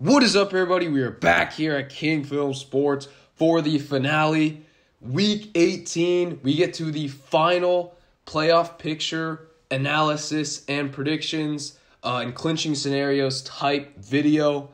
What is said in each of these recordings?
What is up, everybody? We are back here at King Film Sports for the finale. Week 18, we get to the final playoff picture analysis and predictions and clinching scenarios type video.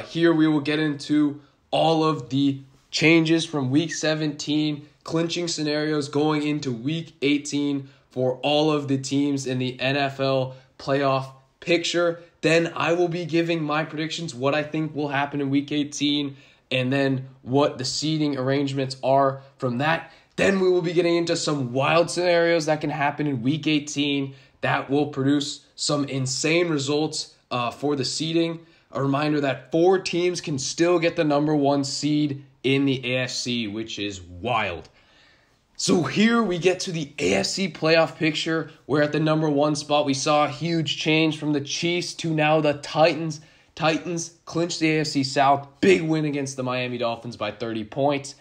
Here we will get into all of the changes from Week 17, clinching scenarios going into Week 18 for all of the teams in the NFL Playoff Picture. Then I will be giving my predictions, what I think will happen in Week 18, and then what the seeding arrangements are from that. Then we will be getting into some wild scenarios that can happen in Week 18 that will produce some insane results for the seeding. A reminder that 4 teams can still get the number 1 seed in the AFC, which is wild. So here we get to the AFC Playoff Picture, where at the number 1 spot we saw a huge change from the Chiefs to now the Titans. Titans clinched the AFC South, big win against the Miami Dolphins by 30 points,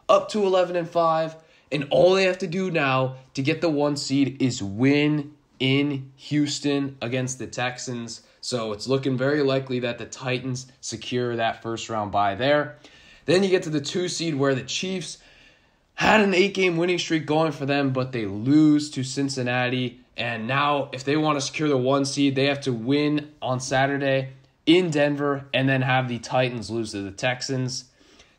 up to 11-5, and all they have to do now to get the 1 seed is win in Houston against the Texans. So it's looking very likely that the Titans secure that first round bye there. Then you get to the 2 seed where the Chiefs had an 8-game winning streak going for them, but they lose to Cincinnati. And now, if they want to secure the 1 seed, they have to win on Saturday in Denver and then have the Titans lose to the Texans.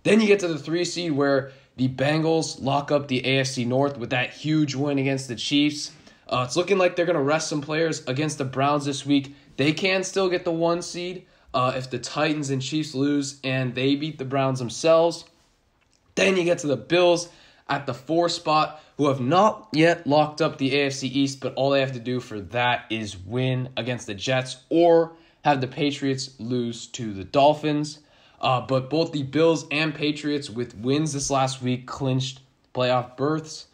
Then you get to the 3 seed where the Bengals lock up the AFC North with that huge win against the Chiefs. It's looking like they're going to rest some players against the Browns this week. They can still get the 1 seed if the Titans and Chiefs lose and they beat the Browns themselves. Then you get to the Bills at the 4 spot, who have not yet locked up the AFC East, but all they have to do for that is win against the Jets or have the Patriots lose to the Dolphins. But both the Bills and Patriots, with wins this last week, clinched playoff berths.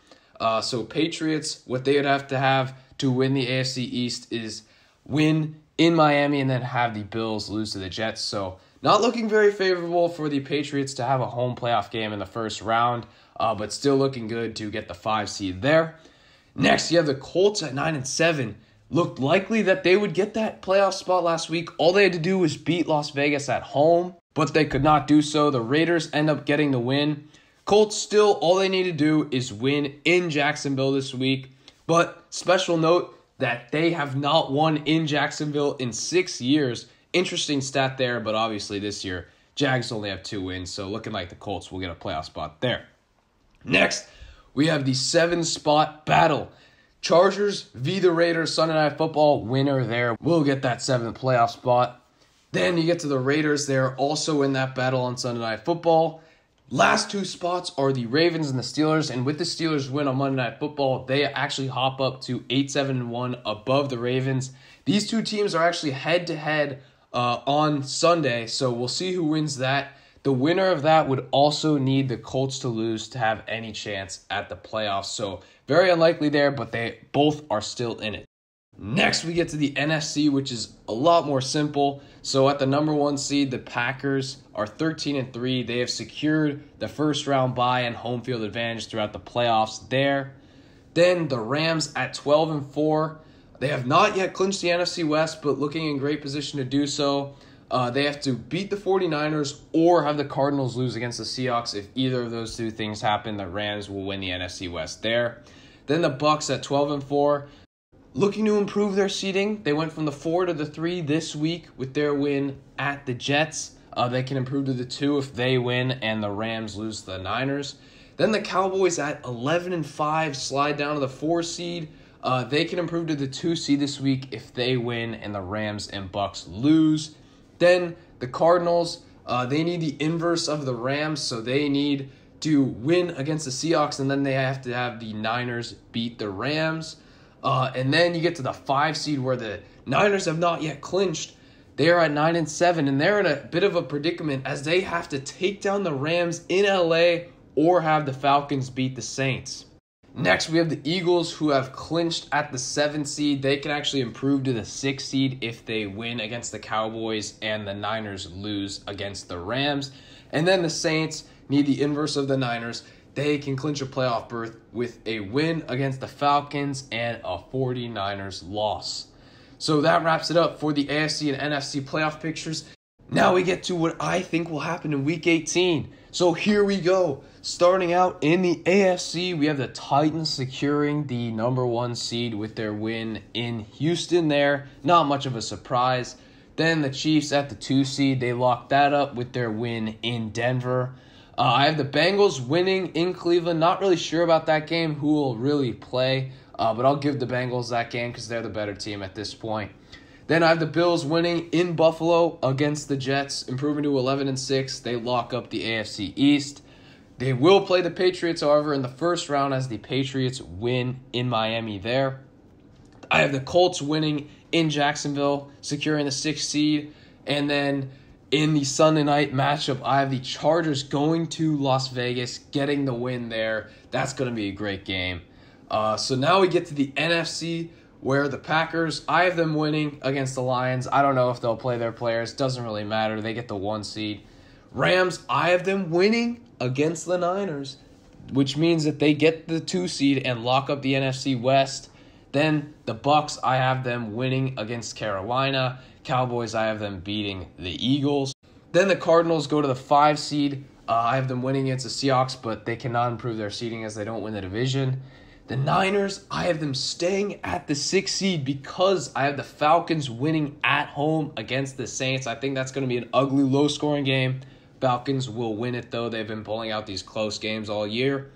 So Patriots, what they would have to win the AFC East is win in Miami and then have the Bills lose to the Jets. So not looking very favorable for the Patriots to have a home playoff game in the first round. But still looking good to get the 5 seed there. Next, you have the Colts at 9-7. Looked likely that they would get that playoff spot last week. All they had to do was beat Las Vegas at home, but they could not do so. The Raiders end up getting the win. Colts still, all they need to do is win in Jacksonville this week. But special note that they have not won in Jacksonville in 6 years. Interesting stat there, but obviously this year, Jags only have 2 wins, so looking like the Colts will get a playoff spot there. Next, we have the 7-spot battle. Chargers v. the Raiders, Sunday Night Football, winner there will get that 7th playoff spot. Then you get to the Raiders. They're also in that battle on Sunday Night Football. Last 2 spots are the Ravens and the Steelers, and with the Steelers win on Monday Night Football, they actually hop up to 8-7-1 above the Ravens. These 2 teams are actually head-to-head on Sunday, so we'll see who wins that. The winner of that would also need the Colts to lose to have any chance at the playoffs. So very unlikely there, but they both are still in it. Next, we get to the NFC, which is a lot more simple. So at the number 1 seed, the Packers are 13-3. They have secured the first round bye and home field advantage throughout the playoffs there. Then the Rams at 12-4. They have not yet clinched the NFC West, but looking in great position to do so. They have to beat the 49ers or have the Cardinals lose against the Seahawks. If either of those 2 things happen, the Rams will win the NFC West there. Then the Bucs at 12-4. Looking to improve their seeding. They went from the 4 to the 3 this week with their win at the Jets. They can improve to the 2 if they win and the Rams lose to the Niners. Then the Cowboys at 11-5 slide down to the 4 seed. They can improve to the 2 seed this week if they win and the Rams and Bucs lose. Then the Cardinals, they need the inverse of the Rams, so they need to win against the Seahawks, and then they have to have the Niners beat the Rams. And then you get to the 5 seed where the Niners have not yet clinched. They are at 9-7, and they're in a bit of a predicament as they have to take down the Rams in LA or have the Falcons beat the Saints. Next, we have the Eagles, who have clinched at the 7 seed. They can actually improve to the 6 seed if they win against the Cowboys and the Niners lose against the Rams. And then the Saints need the inverse of the Niners. They can clinch a playoff berth with a win against the Falcons and a 49ers loss. So that wraps it up for the AFC and NFC playoff pictures. Now we get to what I think will happen in Week 18. So here we go. Starting out in the AFC, we have the Titans securing the number 1 seed with their win in Houston there. Not much of a surprise. Then the Chiefs at the 2 seed, they locked that up with their win in Denver. I have the Bengals winning in Cleveland. Not really sure about that game, who will really play. But I'll give the Bengals that game because they're the better team at this point. Then I have the Bills winning in Buffalo against the Jets, improving to 11-6. They lock up the AFC East. They will play the Patriots, however, in the first round as the Patriots win in Miami there. I have the Colts winning in Jacksonville, securing the 6th seed. And then in the Sunday night matchup, I have the Chargers going to Las Vegas, getting the win there. That's going to be a great game. So now we get to the NFC, where the Packers, I have them winning against the Lions. I don't know if they'll play their players. Doesn't really matter. They get the 1 seed. Rams, I have them winning against the Niners, which means that they get the 2 seed and lock up the NFC West. Then the Bucs, I have them winning against Carolina. Cowboys, I have them beating the Eagles. Then the Cardinals go to the 5 seed. I have them winning against the Seahawks, but they cannot improve their seeding as they don't win the division. The Niners, I have them staying at the 6th seed because I have the Falcons winning at home against the Saints. I think that's going to be an ugly, low-scoring game. Falcons will win it, though. They've been pulling out these close games all year.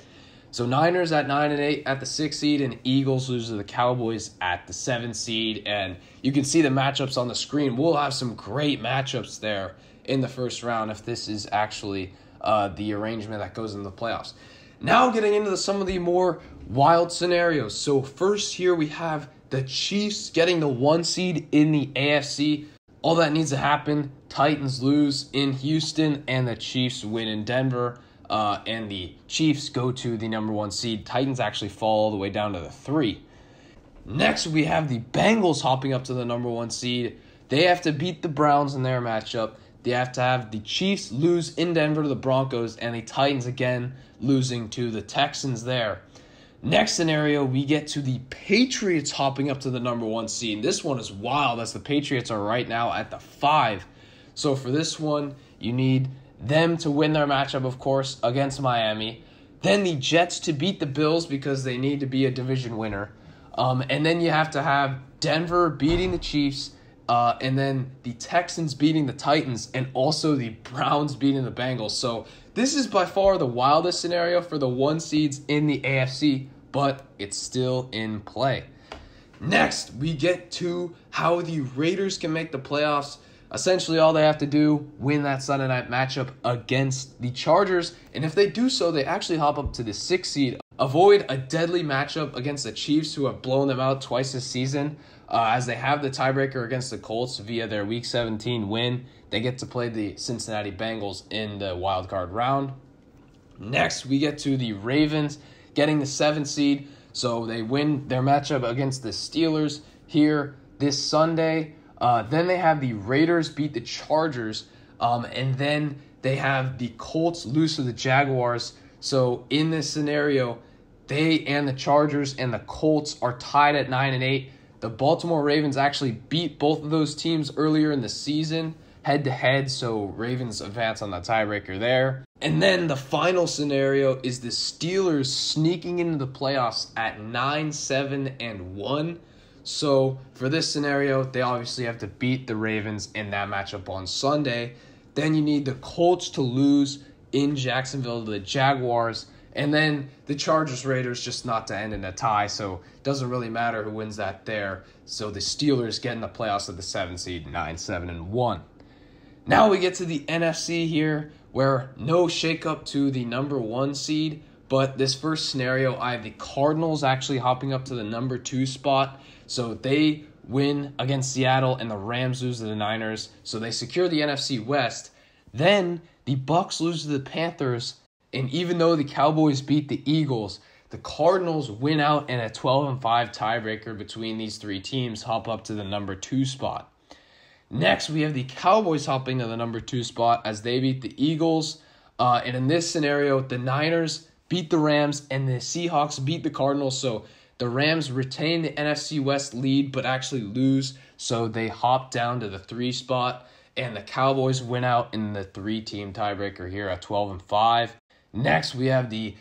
So Niners at 9-8 at the 6th seed, and Eagles lose to the Cowboys at the 7th seed. And you can see the matchups on the screen. We'll have some great matchups there in the first round if this is actually the arrangement that goes into the playoffs. Now getting into some of the more wild scenarios. So first here we have the Chiefs getting the 1 seed in the AFC. All that needs to happen, Titans lose in Houston and the Chiefs win in Denver. And the Chiefs go to the number 1 seed. Titans actually fall all the way down to the 3. Next we have the Bengals hopping up to the number 1 seed. They have to beat the Browns in their matchup. They have to have the Chiefs lose in Denver to the Broncos, and the Titans again losing to the Texans there. Next scenario, we get to the Patriots hopping up to the number 1 seed. This one is wild as the Patriots are right now at the 5. So for this one, you need them to win their matchup, of course, against Miami. Then the Jets to beat the Bills because they need to be a division winner. And then you have to have Denver beating the Chiefs, and then the Texans beating the Titans, and also the Browns beating the Bengals. So this is by far the wildest scenario for the 1 seeds in the AFC, but it's still in play. Next, we get to how the Raiders can make the playoffs. Essentially, all they have to do, win that Sunday night matchup against the Chargers. And if they do so, they actually hop up to the 6th seed. Avoid a deadly matchup against the Chiefs, who have blown them out twice this season, as they have the tiebreaker against the Colts via their Week 17 win. They get to play the Cincinnati Bengals in the wild card round. Next, we get to the Ravens getting the 7th seed. So they win their matchup against the Steelers here this Sunday. Then they have the Raiders beat the Chargers, and then they have the Colts lose to the Jaguars. So in this scenario, they and the Chargers and the Colts are tied at 9-8. The Baltimore Ravens actually beat both of those teams earlier in the season, head-to-head, so Ravens advance on the tiebreaker there. And then the final scenario is the Steelers sneaking into the playoffs at 9-7-1. So for this scenario, they obviously have to beat the Ravens in that matchup on Sunday. Then you need the Colts to lose in Jacksonville to the Jaguars. And then the Chargers-Raiders just not to end in a tie. So it doesn't really matter who wins that there. So the Steelers get in the playoffs at the 7th seed, 9-7-1. Now we get to the NFC here, where no shakeup to the number 1 seed. But this first scenario, I have the Cardinals actually hopping up to the number 2 spot. So they win against Seattle, and the Rams lose to the Niners. So they secure the NFC West. Then the Bucs lose to the Panthers. And even though the Cowboys beat the Eagles, the Cardinals win out in a 12-5 tiebreaker between these 3 teams, hop up to the number 2 spot. Next, we have the Cowboys hopping to the number 2 spot as they beat the Eagles. And in this scenario, the Niners beat the Rams and the Seahawks beat the Cardinals. So the Rams retain the NFC West lead but actually lose. So they hop down to the 3 spot. and the Cowboys win out in the 3-team tiebreaker here at 12-5. Next, we have the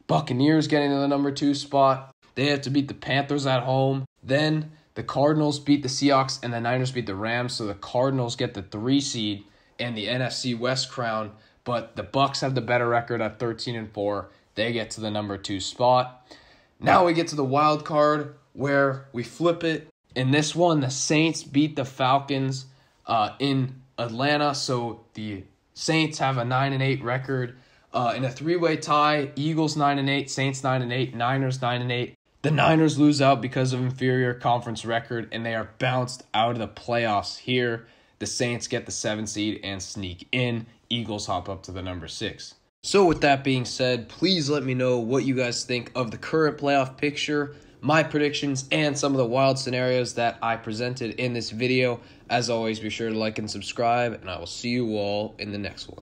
Buccaneers getting to the number 2 spot. They have to beat the Panthers at home. Then the Cardinals beat the Seahawks and the Niners beat the Rams, so the Cardinals get the 3 seed and the NFC West crown, but the Bucs have the better record at 13-4. They get to the number 2 spot. Now we get to the wild card where we flip it. In this one, the Saints beat the Falcons in Atlanta, so the Saints have a 9-8 record. In a 3-way tie, Eagles 9-8, Saints 9-8, Niners 9-8. The Niners lose out because of inferior conference record, and they are bounced out of the playoffs here. The Saints get the 7 seed and sneak in. Eagles hop up to the number 6. So with that being said, please let me know what you guys think of the current playoff picture, my predictions, and some of the wild scenarios that I presented in this video. As always, be sure to like and subscribe, and I will see you all in the next one.